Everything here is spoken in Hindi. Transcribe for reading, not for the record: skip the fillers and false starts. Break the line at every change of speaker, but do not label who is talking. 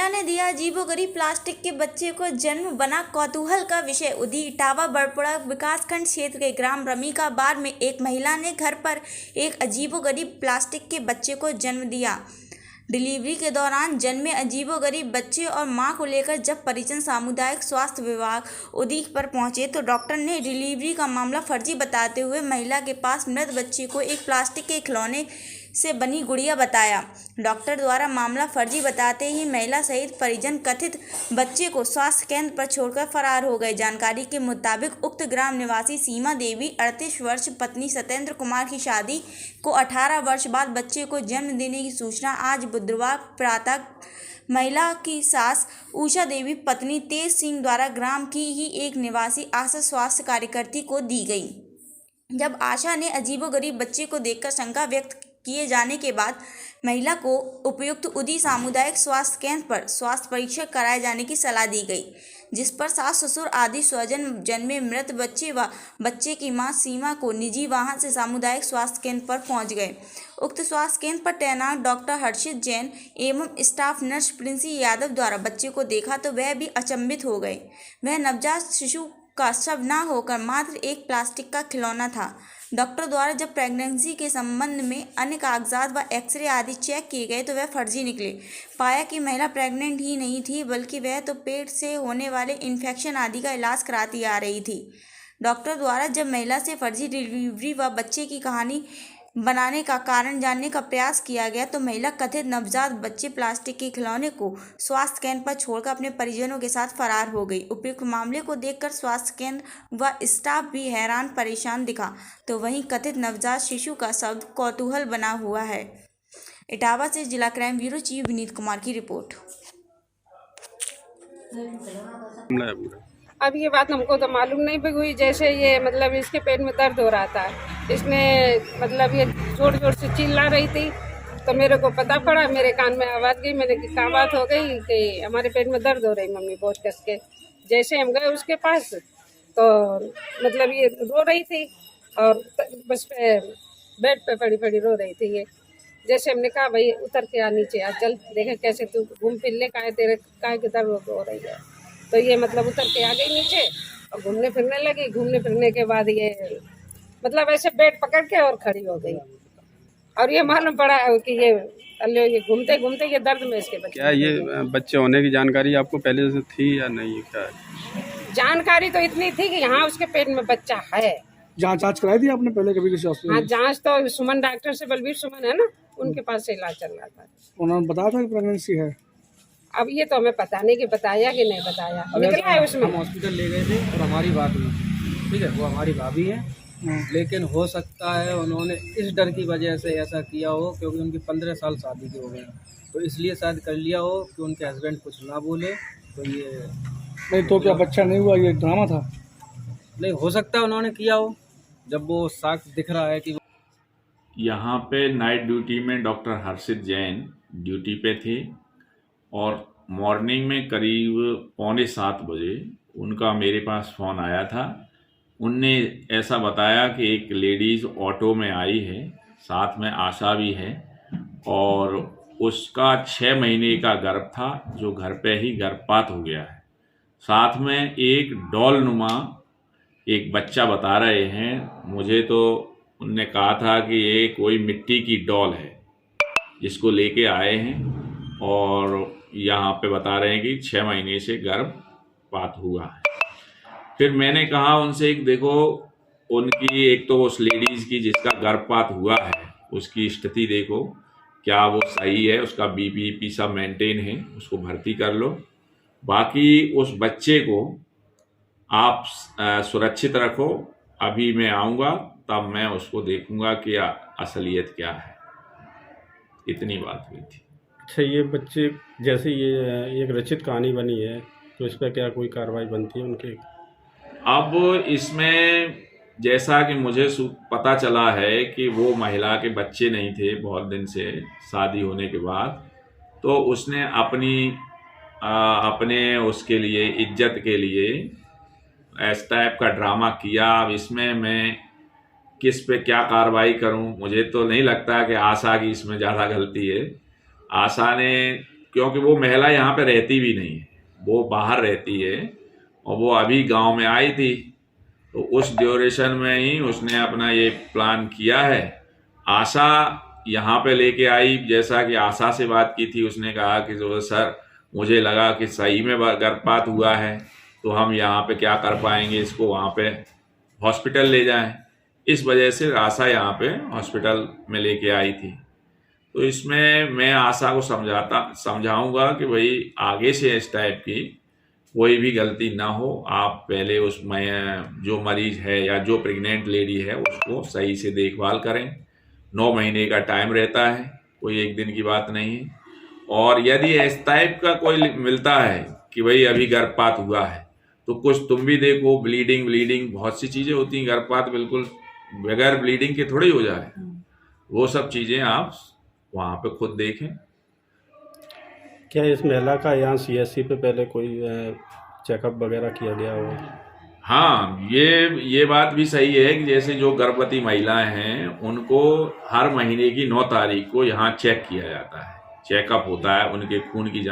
महिला ने दिया अजीबोगरीब प्लास्टिक के बच्चे को जन्म, बना कौतूहल का विषय। उदी इटावा बड़पुरा विकासखंड क्षेत्र के ग्राम रमीकाबाद में एक महिला ने घर पर एक अजीबोगरीब प्लास्टिक के बच्चे को जन्म दिया। डिलीवरी के दौरान जन्मे अजीबोगरीब बच्चे और मां को लेकर जब परिजन सामुदायिक स्वास्थ्य विभाग उदी पर पहुंचे तो डॉक्टर ने डिलीवरी का मामला फर्जी बताते हुए महिला के पास मृत बच्चे को एक प्लास्टिक के खिलौने से बनी गुड़िया बताया। डॉक्टर द्वारा मामला फर्जी बताते ही महिला सहित परिजन कथित बच्चे को स्वास्थ्य केंद्र पर छोड़कर फरार हो गए। जानकारी के मुताबिक उक्त ग्राम निवासी सीमा देवी 38 वर्ष पत्नी सत्येंद्र कुमार की शादी को 18 वर्ष बाद बच्चे को जन्म देने की सूचना आज बुधवार प्रातः महिला की सास उषा देवी पत्नी तेज सिंह द्वारा ग्राम की ही एक निवासी आशा स्वास्थ्य कार्यकर्ती को दी गई। जब आशा ने अजीबोगरीब बच्चे को देखकर शंका व्यक्त किए जाने के बाद महिला को उपयुक्त उदी सामुदायिक स्वास्थ्य केंद्र पर स्वास्थ्य परीक्षण कराए जाने की सलाह दी गई, जिस पर सास ससुर आदि स्वजन जन्मे मृत बच्चे व बच्चे की मां सीमा को निजी वाहन से सामुदायिक स्वास्थ्य केंद्र पर पहुंच गए। उक्त स्वास्थ्य केंद्र पर तैनात डॉक्टर हर्षित जैन एवं स्टाफ नर्स प्रिंसी यादव द्वारा बच्चे को देखा तो वह भी अचंभित हो गए। वह नवजात शिशु का शव न होकर मात्र एक प्लास्टिक का खिलौना था। डॉक्टर द्वारा जब प्रेगनेंसी के संबंध में अन्य कागजात व एक्सरे आदि चेक किए गए तो वह फर्जी निकले। पाया कि महिला प्रेग्नेंट ही नहीं थी बल्कि वह तो पेट से होने वाले इन्फेक्शन आदि का इलाज कराती आ रही थी। डॉक्टर द्वारा जब महिला से फर्जी डिलीवरी व बच्चे की कहानी बनाने का कारण जानने का प्रयास किया गया तो महिला कथित नवजात बच्चे प्लास्टिक के खिलौने को स्वास्थ्य केंद्र पर छोड़कर अपने परिजनों के साथ फरार हो गई। उपयुक्त मामले को देखकर स्वास्थ्य केंद्र व स्टाफ भी हैरान परेशान दिखा तो वहीं कथित नवजात शिशु का शब्द कौतूहल बना हुआ है। इटावा से जिला crime bureau chief Vineet Kumar की रिपोर्ट।
अब ये बात हमको तो मालूम नहीं हुई, जैसे ये मतलब इसके पेट में दर्द हो रहा था, इसने मतलब ये जोर जोर से चिल्ला रही थी तो मेरे को पता पड़ा, मेरे कान में आवाज़ गई। मैंने कि क्या बात हो गई कि हमारे पेट में दर्द हो रही मम्मी बहुत कस के। जैसे हम गए उसके पास तो मतलब ये रो रही थी और बस पे बेड पे पड़ी पड़ी रो रही थी ये। जैसे हमने कहा भाई उतर के आ नीचे आ, चल देखे कैसे तू घूम फिर ले, काहे तेरे काहे की दर्द हो रही है। तो ये मतलब उतर के आ गई नीचे और घूमने फिरने लगी। घूमने फिरने के बाद ये मतलब ऐसे बेड पकड़ के और खड़ी हो गई और ये मालूम पड़ा कि ये घूमते घूमते ये दर्द में इसके बच्चे।
क्या ये बच्चे होने की जानकारी आपको पहले से थी या नहीं? क्या
जानकारी तो इतनी थी कि यहाँ उसके पेट में बच्चा है।
जांच कराई थी आपने पहले कभी किसी हॉस्पिटल?
हाँ, जांच तो सुमन डॉक्टर से, बलबीर सुमन है ना, उनके पास से इलाज चल रहा था।
उन्होंने बताया था कि प्रेगनेंसी है?
अब ये तो हमें पता नहीं कि बताया कि नहीं बताया, निकला है उसमें।
हम हॉस्पिटल ले गए थे और हमारी बात हुई, ठीक है, वो हमारी भाभी है, लेकिन हो सकता है उन्होंने इस डर की वजह से ऐसा किया हो क्योंकि उनकी 15 साल शादी के हो गए, तो इसलिए शायद कर लिया हो कि उनके हस्बैंड कुछ ना बोले। तो ये
नहीं तो क्या बच्चा नहीं हुआ, ये ड्रामा था?
नहीं, हो सकता है उन्होंने किया हो, जब वो साक्ष्य दिख रहा है कि
यहाँ पे नाइट ड्यूटी में डॉक्टर हर्षित जैन ड्यूटी पे थे और मॉर्निंग में करीब 6:45 बजे उनका मेरे पास फ़ोन आया था। उनने ऐसा बताया कि एक लेडीज़ ऑटो में आई है, साथ में आशा भी है और उसका 6 महीने का गर्भ था जो घर पे ही गर्भपात हो गया है। साथ में एक डॉल नुमा एक बच्चा बता रहे हैं। मुझे तो उनने कहा था कि ये कोई मिट्टी की डॉल है जिसको लेके आए हैं और यहाँ पे बता रहे हैं कि 6 महीने से गर्भपात हुआ है। फिर मैंने कहा उनसे एक देखो, उनकी एक तो उस लेडीज़ की जिसका गर्भपात हुआ है उसकी स्थिति देखो, क्या वो सही है, उसका बीपी सब मेंटेन है, उसको भर्ती कर लो। बाकी उस बच्चे को आप सुरक्षित रखो, अभी मैं आऊँगा तब मैं उसको देखूँगा कि असलियत क्या है। इतनी बात हुई थी।
अच्छा, ये बच्चे जैसे ये एक रचित कहानी बनी है तो इस पर क्या कोई कार्रवाई बनती है उनके?
अब इसमें जैसा कि मुझे पता चला है कि वो महिला के बच्चे नहीं थे बहुत दिन से शादी होने के बाद, तो उसने अपने उसके लिए इज्जत के लिए इस टाइप का ड्रामा किया। अब इसमें मैं किस पे क्या कार्रवाई करूं, मुझे तो नहीं लगता कि आशा की इसमें ज़्यादा गलती है। आशा ने क्योंकि वो महिला यहाँ पे रहती भी नहीं है, वो बाहर रहती है और वो अभी गांव में आई थी, तो उस ड्यूरेशन में ही उसने अपना ये प्लान किया है। आशा यहाँ पे लेके आई, जैसा कि आशा से बात की थी, उसने कहा कि जो सर मुझे लगा कि सही में गर्भपात हुआ है, तो हम यहाँ पे क्या कर पाएंगे, इसको वहाँ पे हॉस्पिटल ले जाएं। इस वजह से आशा यहाँ पे हॉस्पिटल में लेके आई थी। तो इसमें मैं आशा को समझाऊंगा कि भाई आगे से इस टाइप की कोई भी गलती ना हो। आप पहले उसमें जो मरीज है या जो प्रेग्नेंट लेडी है उसको सही से देखभाल करें। 9 महीने का टाइम रहता है, कोई एक दिन की बात नहीं है। और यदि इस टाइप का कोई मिलता है कि भाई अभी गर्भपात हुआ है, तो कुछ तुम भी देखो, ब्लीडिंग बहुत सी चीज़ें होती हैं। गर्भपात बिल्कुल बगैर ब्लीडिंग के थोड़ी हो जाए, वो सब चीज़ें आप वहाँ पे खुद देखें।
क्या इस महिला का यहाँ CSC पे पहले कोई चेकअप वगैरह किया गया हो?
हाँ, ये बात भी सही है कि जैसे जो गर्भवती महिलाएं हैं उनको हर महीने की 9 तारीख को यहाँ चेक किया जाता है, चेकअप होता है, उनके खून की